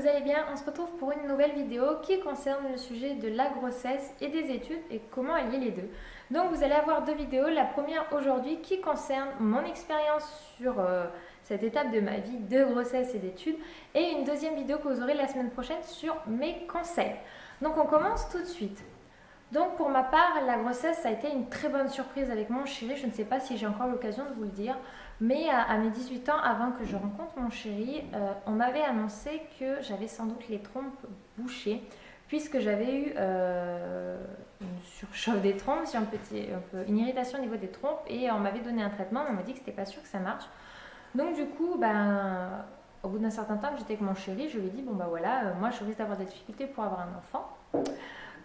vous allez bien? On se retrouve pour une nouvelle vidéo qui concerne le sujet de la grossesse et des études et comment allier les deux. Donc vous allez avoir deux vidéos, la première aujourd'hui qui concerne mon expérience sur cette étape de ma vie de grossesse et d'études et une deuxième vidéo que vous aurez la semaine prochaine sur mes conseils. Donc on commence tout de suite. Donc pour ma part, la grossesse, ça a été une très bonne surprise avec mon chéri. Je ne sais pas si j'ai encore l'occasion de vous le dire, mais à mes 18 ans, avant que je rencontre mon chéri, on m'avait annoncé que j'avais sans doute les trompes bouchées, puisque j'avais eu une surchauffe des trompes, une irritation au niveau des trompes, et on m'avait donné un traitement, mais on m'a dit que c'était pas sûr que ça marche. Donc du coup, au bout d'un certain temps que j'étais avec mon chéri, je lui ai dit, moi je risque d'avoir des difficultés pour avoir un enfant.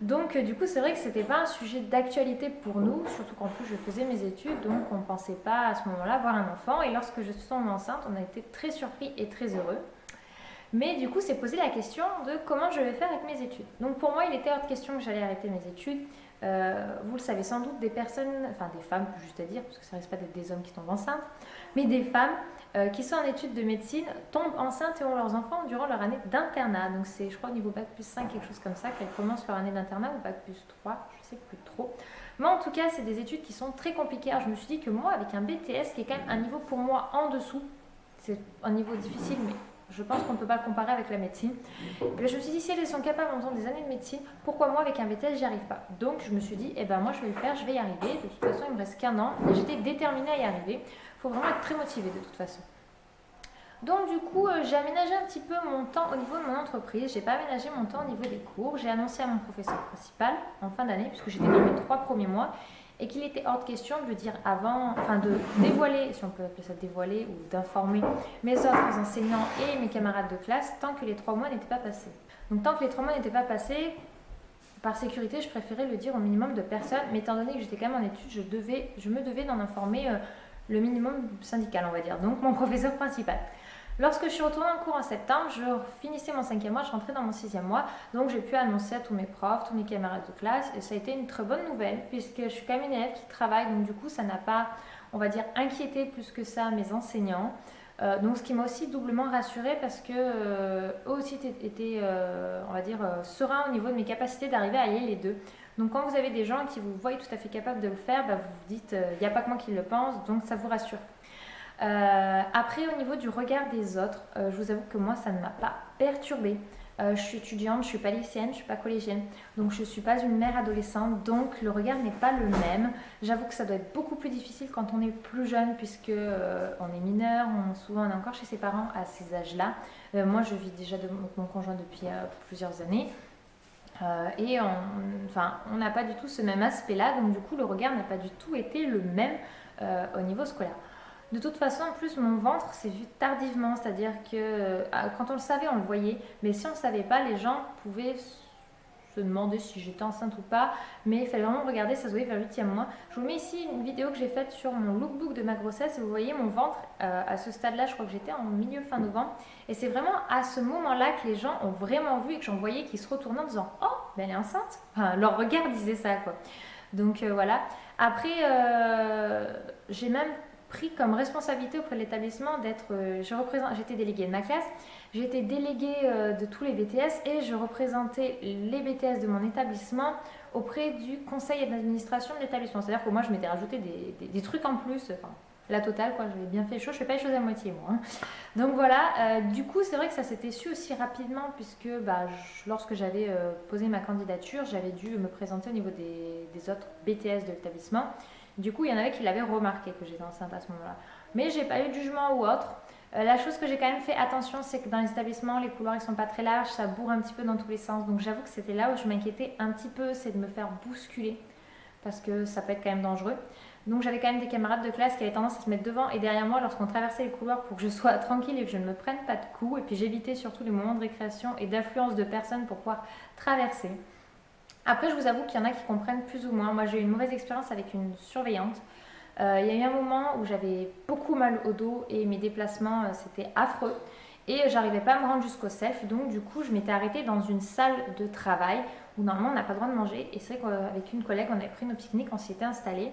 Donc du coup c'est vrai que c'était pas un sujet d'actualité pour nous, surtout qu'en plus je faisais mes études, donc on ne pensait pas à ce moment-là avoir un enfant. Et lorsque je suis tombée enceinte, on a été très surpris et très heureux. Mais du coup c'est posé la question de comment je vais faire avec mes études. Donc pour moi il était hors de question que j'allais arrêter mes études. Vous le savez sans doute, des femmes, juste à dire, parce que ça ne risque pas d'être des hommes qui tombent enceintes, mais des femmes qui sont en études de médecine tombent enceintes et ont leurs enfants durant leur année d'internat. Donc c'est, je crois, au niveau bac plus 5, quelque chose comme ça, qu'elles commencent leur année d'internat, ou bac plus 3, je sais plus trop. Mais en tout cas, c'est des études qui sont très compliquées. Alors je me suis dit que moi, avec un BTS, qui est quand même un niveau pour moi en dessous, c'est un niveau difficile, mais je pense qu'on ne peut pas le comparer avec la médecine. Et je me suis dit, si elles sont capables en faisant des années de médecine, pourquoi moi, avec un BTS, j'y arrive pas? Donc je me suis dit, moi je vais le faire, je vais y arriver. De toute façon, il me reste qu'un an et j'étais déterminée à y arriver. Il faut vraiment être très motivé de toute façon. Donc du coup, j'ai aménagé un petit peu mon temps au niveau de mon entreprise. J'ai pas aménagé mon temps au niveau des cours. J'ai annoncé à mon professeur principal en fin d'année, puisque j'étais dans mes 3 premiers mois, et qu'il était hors de question de le dire avant, de dévoiler, si on peut appeler ça dévoiler, ou d'informer mes autres enseignants et mes camarades de classe tant que les 3 mois n'étaient pas passés. Donc tant que les 3 mois n'étaient pas passés, par sécurité, je préférais le dire au minimum de personnes, mais étant donné que j'étais quand même en études, je me devais d'en informer le minimum syndical, on va dire, donc mon professeur principal. Lorsque je suis retournée en cours en septembre, je finissais mon 5e mois, je rentrais dans mon 6e mois, donc j'ai pu annoncer à tous mes profs, tous mes camarades de classe, et ça a été une très bonne nouvelle, puisque je suis quand même une élève qui travaille, donc du coup ça n'a pas, on va dire, inquiété plus que ça mes enseignants. Donc ce qui m'a aussi doublement rassurée, parce que eux aussi étaient, sereins au niveau de mes capacités d'arriver à allier les deux. Donc quand vous avez des gens qui vous voient tout à fait capable de le faire, vous vous dites, il n'y a pas que moi qui le pense, donc ça vous rassure. Après, au niveau du regard des autres, je vous avoue que moi, ça ne m'a pas perturbée. Je suis étudiante, je ne suis pas lycéenne, je ne suis pas collégienne, donc je ne suis pas une mère adolescente, donc le regard n'est pas le même. J'avoue que ça doit être beaucoup plus difficile quand on est plus jeune, puisque on est mineur, souvent on est encore chez ses parents à ces âges-là. Moi, je vis déjà avec mon conjoint depuis plusieurs années. On n'a pas du tout ce même aspect-là, donc du coup, le regard n'a pas du tout été le même au niveau scolaire. De toute façon, en plus, mon ventre s'est vu tardivement, c'est-à-dire que quand on le savait, on le voyait, mais si on ne le savait pas, les gens pouvaient se demander si j'étais enceinte ou pas, mais il fallait vraiment regarder, ça se voyait vers le 8e mois. Je vous mets ici une vidéo que j'ai faite sur mon lookbook de ma grossesse, et vous voyez mon ventre à ce stade-là, je crois que j'étais en milieu fin novembre, et c'est vraiment à ce moment-là que les gens ont vraiment vu et que j'en voyais qui se retournaient en disant « Oh, elle est enceinte !» Leur regard disait ça, quoi. Donc voilà. Après, j'ai même pris comme responsabilité auprès de l'établissement d'être, j'étais déléguée de ma classe, j'étais déléguée de tous les BTS et je représentais les BTS de mon établissement auprès du conseil d'administration de l'établissement. C'est-à-dire que moi je m'étais rajouté des trucs en plus, la totale quoi, j'avais bien fait les choses, je fais pas les choses à moitié moi. Donc voilà, du coup c'est vrai que ça s'était su aussi rapidement, puisque lorsque j'avais posé ma candidature, j'avais dû me présenter au niveau des autres BTS de l'établissement. Du coup, il y en avait qui l'avaient remarqué que j'étais enceinte à ce moment-là. Mais j'ai pas eu de jugement ou autre. La chose que j'ai quand même fait attention, c'est que dans les établissements, les couloirs ils sont pas très larges, ça bourre un petit peu dans tous les sens. Donc j'avoue que c'était là où je m'inquiétais un petit peu, c'est de me faire bousculer, parce que ça peut être quand même dangereux. Donc j'avais quand même des camarades de classe qui avaient tendance à se mettre devant et derrière moi lorsqu'on traversait les couloirs, pour que je sois tranquille et que je ne me prenne pas de coups. Et puis j'évitais surtout les moments de récréation et d'affluence de personnes pour pouvoir traverser. Après, je vous avoue qu'il y en a qui comprennent plus ou moins. Moi, j'ai eu une mauvaise expérience avec une surveillante. Il y a eu un moment où j'avais beaucoup mal au dos et mes déplacements, c'était affreux. Et j'arrivais pas à me rendre jusqu'au self. Donc, du coup, je m'étais arrêtée dans une salle de travail où normalement, on n'a pas le droit de manger. Et c'est vrai qu'avec une collègue, on avait pris nos pique-niques, on s'y était installés.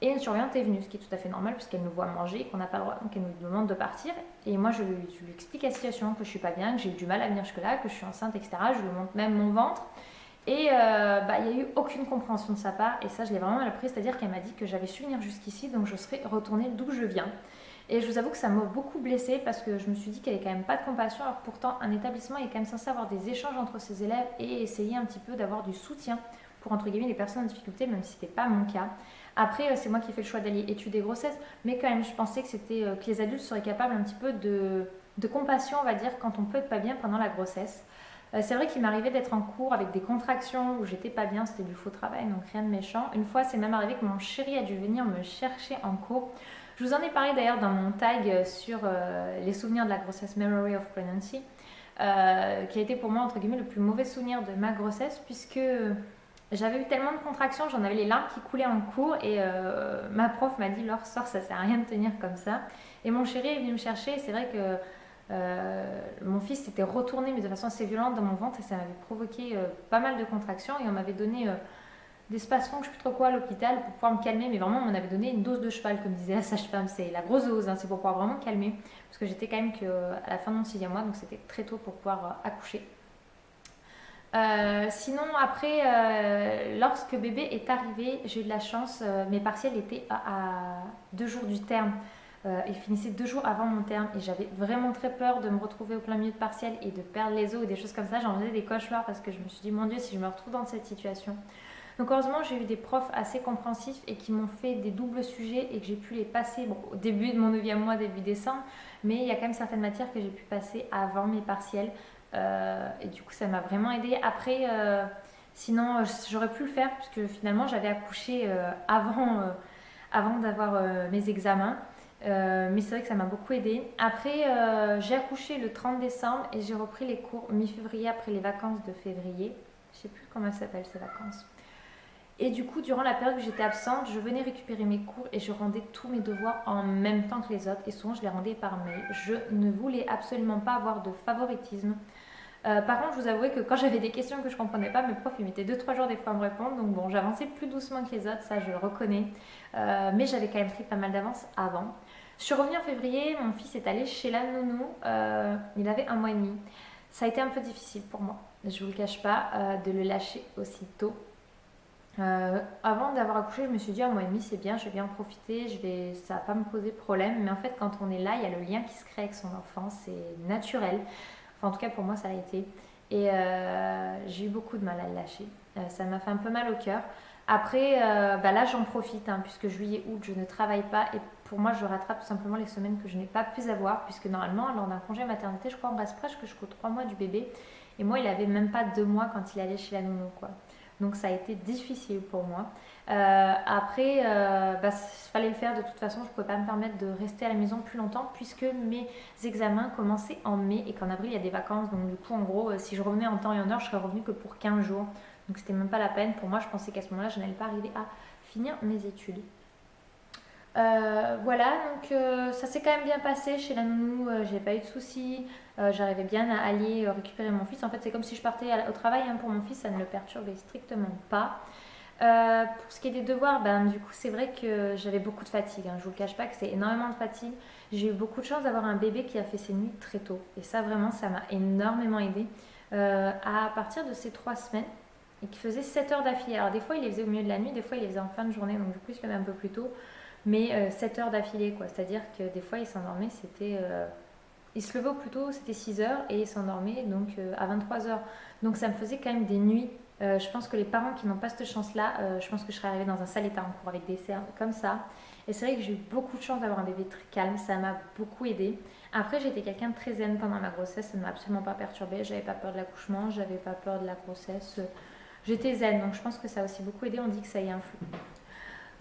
Et une surveillante est venue, ce qui est tout à fait normal puisqu'elle nous voit manger et qu'on n'a pas le droit, donc elle nous demande de partir. Et moi je lui explique la situation, que je suis pas bien, que j'ai eu du mal à venir jusque-là, que je suis enceinte, etc. Je lui montre même mon ventre. Et il n'y a eu aucune compréhension de sa part et ça je l'ai vraiment mal appris, c'est-à-dire qu'elle m'a dit que j'avais su venir jusqu'ici donc je serais retournée d'où je viens. Et je vous avoue que ça m'a beaucoup blessée parce que je me suis dit qu'elle n'avait quand même pas de compassion, alors pourtant un établissement est quand même censé avoir des échanges entre ses élèves et essayer un petit peu d'avoir du soutien pour entre guillemets les personnes en difficulté, même si ce n'était pas mon cas. Après c'est moi qui ai fait le choix d'aller étudier grossesse, mais quand même je pensais que que les adultes seraient capables un petit peu de compassion on va dire quand on peut être pas bien pendant la grossesse. C'est vrai qu'il m'arrivait d'être en cours avec des contractions où j'étais pas bien, c'était du faux travail, donc rien de méchant. Une fois, c'est même arrivé que mon chéri a dû venir me chercher en cours. Je vous en ai parlé d'ailleurs dans mon tag sur les souvenirs de la grossesse Memory of Pregnancy, qui a été pour moi entre guillemets le plus mauvais souvenir de ma grossesse puisque j'avais eu tellement de contractions, j'en avais les larmes qui coulaient en cours et ma prof m'a dit Laure, sors, ça sert à rien de tenir comme ça. Et mon chéri est venu me chercher et c'est vrai que mon fils s'était retourné mais de façon assez violente dans mon ventre et ça m'avait provoqué pas mal de contractions et on m'avait donné des spasfons, je sais plus trop quoi à l'hôpital pour pouvoir me calmer, mais vraiment on m'en avait donné une dose de cheval comme disait la sage-femme, c'est la grosse dose, hein, c'est pour pouvoir vraiment calmer parce que j'étais quand même à la fin de mon 6e mois donc c'était très tôt pour pouvoir accoucher. Sinon après lorsque bébé est arrivé j'ai eu de la chance, mes partiels étaient à 2 jours du terme. Il finissait 2 jours avant mon terme et j'avais vraiment très peur de me retrouver au plein milieu de partiel et de perdre les os ou des choses comme ça. J'en faisais des cauchemars parce que je me suis dit mon Dieu si je me retrouve dans cette situation. Donc heureusement j'ai eu des profs assez compréhensifs et qui m'ont fait des doubles sujets et que j'ai pu les passer au début de mon 9e mois, début décembre, mais il y a quand même certaines matières que j'ai pu passer avant mes partiels et du coup ça m'a vraiment aidée. Après sinon j'aurais pu le faire puisque finalement j'avais accouché avant d'avoir mes examens. Mais c'est vrai que ça m'a beaucoup aidée. Après, j'ai accouché le 30 décembre et j'ai repris les cours mi-février après les vacances de février. Je sais plus comment ça s'appelle ces vacances. Et du coup, durant la période où j'étais absente, je venais récupérer mes cours et je rendais tous mes devoirs en même temps que les autres. Et souvent, je les rendais par mail. Je ne voulais absolument pas avoir de favoritisme. Par contre, je vous avouais que quand j'avais des questions que je ne comprenais pas, mes profs ils mettaient 2-3 jours des fois à me répondre. Donc bon, j'avançais plus doucement que les autres, ça je le reconnais. Mais j'avais quand même pris pas mal d'avance avant. Je suis revenue en février, mon fils est allé chez la nounou, il avait 1 mois et demi. Ça a été un peu difficile pour moi, je vous le cache pas, de le lâcher aussitôt. Avant d'avoir accouché, je me suis dit 1 mois et demi c'est bien, je vais bien en profiter, ça va pas me poser problème. Mais en fait, quand on est là, il y a le lien qui se crée avec son enfant, c'est naturel. Enfin, en tout cas, pour moi, ça a été. Et j'ai eu beaucoup de mal à le lâcher. Ça m'a fait un peu mal au cœur. Après, là, j'en profite, hein, puisque juillet, août, je ne travaille pas. Et pour moi, je rattrape tout simplement les semaines que je n'ai pas pu avoir, puisque normalement, lors d'un congé maternité, je crois on reste presque jusqu'aux 3 mois du bébé. Et moi, il avait même pas 2 mois quand il allait chez la nounou, quoi. Donc, ça a été difficile pour moi. Après, fallait le faire de toute façon. Je ne pouvais pas me permettre de rester à la maison plus longtemps, puisque mes examens commençaient en mai et qu'en avril, il y a des vacances. Donc, du coup, en gros, si je revenais en temps et en heure, je serais revenue que pour 15 jours. Donc c'était même pas la peine. Pour moi, je pensais qu'à ce moment-là, je n'allais pas arriver à finir mes études. Voilà, donc ça s'est quand même bien passé chez la nounou, j'ai pas eu de soucis, j'arrivais bien à aller récupérer mon fils. En fait, c'est comme si je partais au travail, hein, pour mon fils, ça ne le perturbait strictement pas. Pour ce qui est des devoirs, du coup, c'est vrai que j'avais beaucoup de fatigue, hein, je vous le cache pas que c'est énormément de fatigue. J'ai eu beaucoup de chance d'avoir un bébé qui a fait ses nuits très tôt, et ça, vraiment, ça m'a énormément aidée. À partir de ces 3 semaines, et qui faisait 7 heures d'affilée. Alors des fois il les faisait au milieu de la nuit, des fois il les faisait en fin de journée, donc du coup il se levait un peu plus tôt, mais 7 heures d'affilée quoi. C'est-à-dire que des fois il s'endormait, il se levait au plus tôt, c'était 6 heures et il s'endormait donc à 23 heures. Donc ça me faisait quand même des nuits. Je pense que les parents qui n'ont pas cette chance-là, je pense que je serais arrivée dans un sale état en cours avec des cernes comme ça. Et c'est vrai que j'ai eu beaucoup de chance d'avoir un bébé très calme, ça m'a beaucoup aidée. Après, j'étais quelqu'un de très zen pendant ma grossesse, ça ne m'a absolument pas perturbée, j'avais pas peur de l'accouchement, j'avais pas peur de la grossesse. J'étais zen, donc je pense que ça a aussi beaucoup aidé, on dit que ça y influe.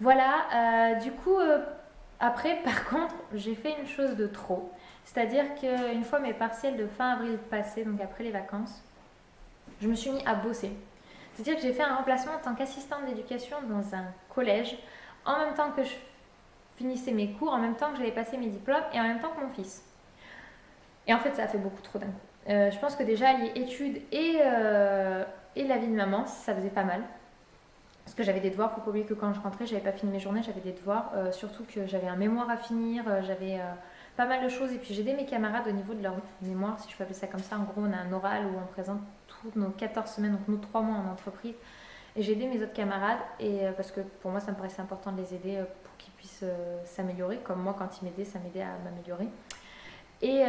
Voilà, du coup, après, par contre, j'ai fait une chose de trop. C'est-à-dire qu'une fois mes partiels de fin avril passés, donc après les vacances, je me suis mis à bosser. C'est-à-dire que j'ai fait un remplacement en tant qu'assistante d'éducation dans un collège, en même temps que je finissais mes cours, en même temps que j'avais passé mes diplômes et en même temps que mon fils. Et en fait, ça a fait beaucoup trop d'un coup. Je pense que déjà, lier études et la vie de maman, ça faisait pas mal. Parce que j'avais des devoirs, faut pas oublier que quand je rentrais, j'avais pas fini mes journées, j'avais des devoirs, surtout que j'avais un mémoire à finir, j'avais pas mal de choses. Et puis j'ai aidé mes camarades au niveau de leur mémoire, si je peux appeler ça comme ça. En gros, on a un oral où on présente toutes nos 14 semaines, donc nos 3 mois en entreprise. Et j'ai aidé mes autres camarades, et parce que pour moi, ça me paraissait important de les aider pour qu'ils puissent s'améliorer. Comme moi, quand ils m'aidaient, ça m'aidait à m'améliorer. Et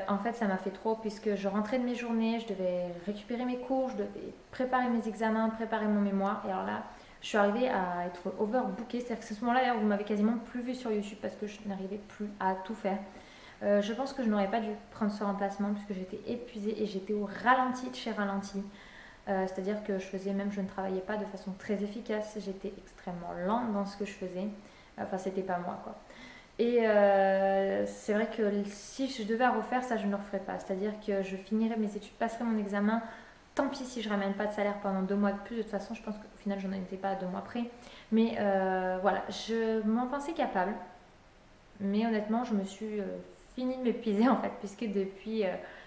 en fait, ça m'a fait trop, puisque je rentrais de mes journées, je devais récupérer mes cours, je devais préparer mes examens, préparer mon mémoire. Et alors là, je suis arrivée à être overbookée. C'est-à-dire que ce moment-là, vous m'avez quasiment plus vue sur YouTube parce que je n'arrivais plus à tout faire. Je pense que je n'aurais pas dû prendre ce remplacement puisque j'étais épuisée et j'étais au ralenti de chez ralenti. C'est-à-dire que je ne travaillais pas de façon très efficace. J'étais extrêmement lente dans ce que je faisais. Enfin, c'était pas moi, quoi. Et c'est vrai que si je devais refaire ça, je ne le referais pas. C'est-à-dire que je finirais mes études, passerais mon examen. Tant pis si je ramène pas de salaire pendant 2 mois de plus. De toute façon, je pense qu'au final, je n'en étais pas à 2 mois près. Mais voilà, je m'en pensais capable. Mais honnêtement, je me suis fini de m'épuiser en fait, puisque depuis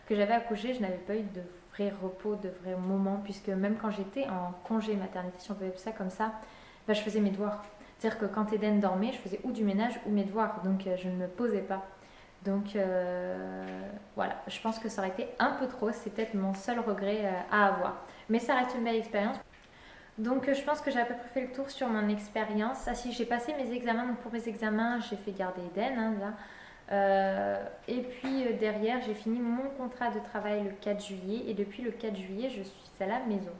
que j'avais accouché, je n'avais pas eu de vrai repos, de vrais moments, puisque même quand j'étais en congé maternité, si on peut appeler ça comme ça, bah, je faisais mes devoirs. C'est-à-dire que quand Eden dormait, je faisais ou du ménage ou mes devoirs, donc je ne me posais pas. Donc voilà, je pense que ça aurait été un peu trop, c'est peut-être mon seul regret à avoir. Mais ça reste une belle expérience. Donc je pense que j'ai à peu près fait le tour sur mon expérience. Ah si, j'ai passé mes examens, donc pour mes examens, j'ai fait garder Eden, hein, là. Et puis derrière, j'ai fini mon contrat de travail le 4 juillet et depuis le 4 juillet, je suis à la maison.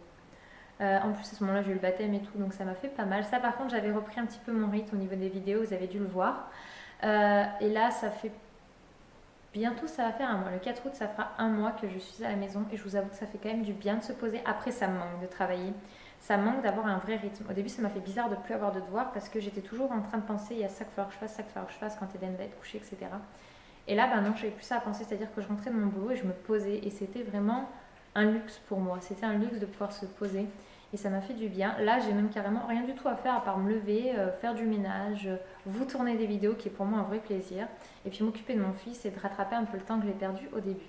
En plus, à ce moment-là, j'ai eu le baptême et tout, donc ça m'a fait pas mal. Ça, par contre, j'avais repris un petit peu mon rythme au niveau des vidéos, vous avez dû le voir. Et là, ça fait bientôt, ça va faire un mois. Le 4 août, ça fera un mois que je suis à la maison et je vous avoue que ça fait quand même du bien de se poser. Après, ça me manque de travailler. Ça manque d'avoir un vrai rythme. Au début, ça m'a fait bizarre de ne plus avoir de devoirs parce que j'étais toujours en train de penser il y a ça qu'il faut que je fasse, ça qu'il faut que je fasse quand Eden va être couché, etc. Et là, ben non, j'avais plus ça à penser, c'est-à-dire que je rentrais de mon boulot et je me posais. Et c'était vraiment un luxe pour moi. C'était un luxe de pouvoir se poser. Et ça m'a fait du bien. Là, j'ai même carrément rien du tout à faire à part me lever, faire du ménage, vous tourner des vidéos qui est pour moi un vrai plaisir. Et puis m'occuper de mon fils et de rattraper un peu le temps que j'ai perdu au début.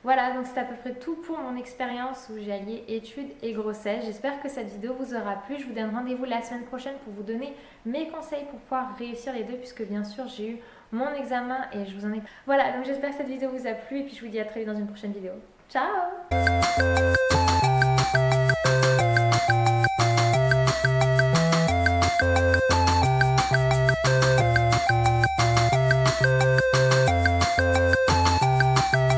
Voilà, donc c'est à peu près tout pour mon expérience où j'ai allié études et grossesse. J'espère que cette vidéo vous aura plu. Je vous donne rendez-vous la semaine prochaine pour vous donner mes conseils pour pouvoir réussir les deux puisque bien sûr j'ai eu mon examen et je vous en ai... Voilà, donc j'espère que cette vidéo vous a plu et puis je vous dis à très vite dans une prochaine vidéo. Ciao!